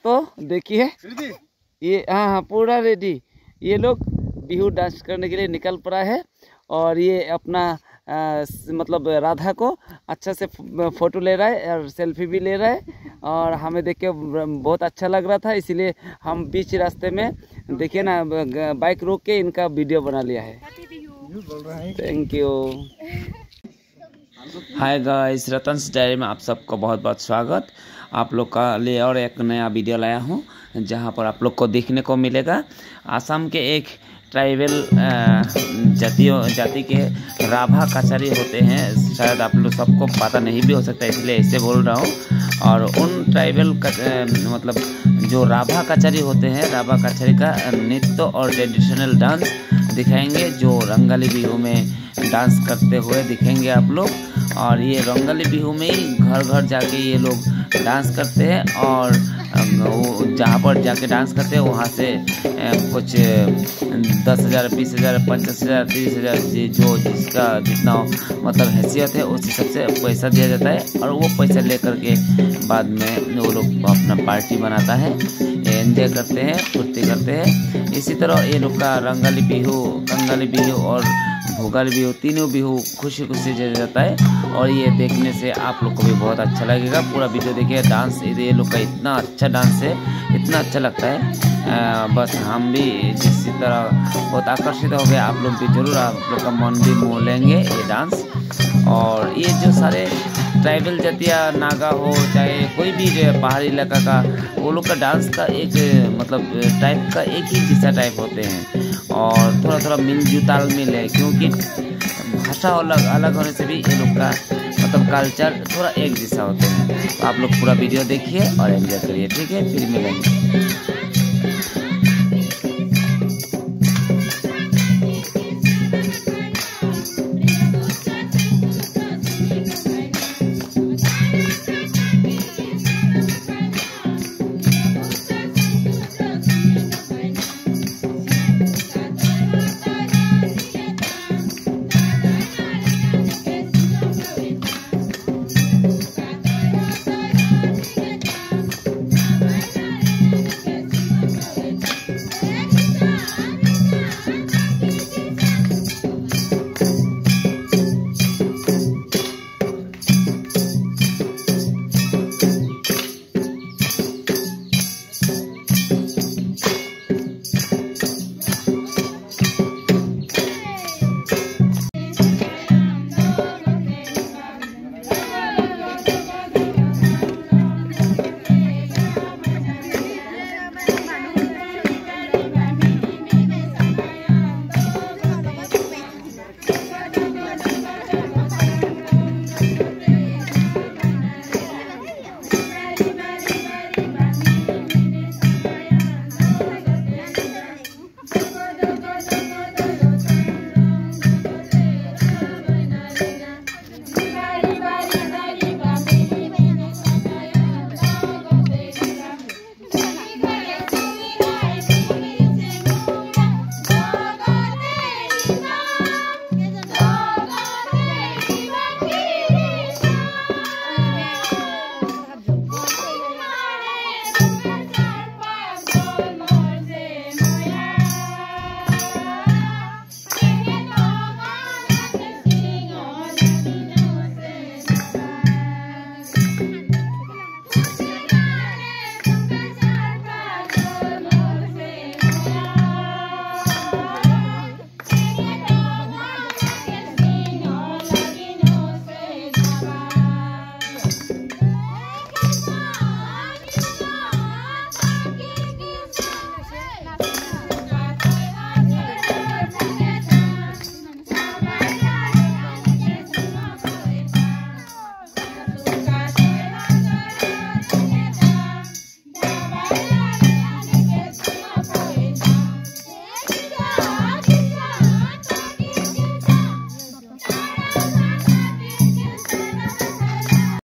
दोस्तों देखिए ये, हाँ पूरा रेडी। ये लोग बिहू डांस करने के लिए निकल पड़ा है और ये अपना मतलब राधा को अच्छा से फोटो ले रहा है और सेल्फी भी ले रहा है और हमें देख के बहुत अच्छा लग रहा था, इसीलिए हम बीच रास्ते में देखिए ना बाइक रोक के इनका वीडियो बना लिया है। Thank you. Hi guys, Ratan's diary में आप सबको बहुत बहुत स्वागत। आप लोग का लिए और एक नया वीडियो लाया हूँ जहाँ पर आप लोग को देखने को मिलेगा आसाम के एक ट्राइबल जाति के राभा कचारी होते हैं। शायद आप लोग सबको पता नहीं भी हो सकता है, इसलिए ऐसे बोल रहा हूँ। और उन ट्राइबल मतलब जो राभा कचारी होते हैं, राभा कचारी का नृत्य और ट्रेडिशनल डांस दिखाएंगे, जो रंगाली बिहू में डांस करते हुए दिखेंगे आप लोग। और ये रंगाली बिहू में ही घर घर जाके ये लोग डांस करते हैं और जहाँ पर जाके डांस करते हैं वहाँ से कुछ 10,000, 20,000, 50,000, 30,000 जो जिसका जितना मतलब हैसियत है उस हिसाब से पैसा दिया जाता है। और वो पैसा लेकर के बाद में वो लोग अपना पार्टी बनाता है, एंजॉय करते हैं, फुर्ती करते हैं। इसी तरह ये लोग का रंगाली बिहू और भोगाली बिहू, तीनों बिहू खुशी खुशी जाता है। और ये देखने से आप लोग को भी बहुत अच्छा लगेगा। पूरा वीडियो देखिए। डांस ये लोग का इतना अच्छा डांस है, इतना अच्छा लगता है, बस हम भी जिस तरह बहुत आकर्षित हो गए, आप लोग भी जरूर, आप लोग का मन भी मोह लेंगे ये डांस। और ये जो सारे ट्राइबल जातियाँ, नागा हो चाहे कोई भी पहाड़ी इलाका का, वो लोग का डांस का एक मतलब टाइप का एक ही जैसा टाइप होते हैं और थोड़ा थोड़ा मिलजुल तालमेल है, क्योंकि भाषा अलग होने से भी ये लोग का मतलब कल्चर थोड़ा एक जैसा होते हैं। तो आप लोग पूरा वीडियो देखिए और एंजॉय करिए, ठीक है? फिर मिलेंगे।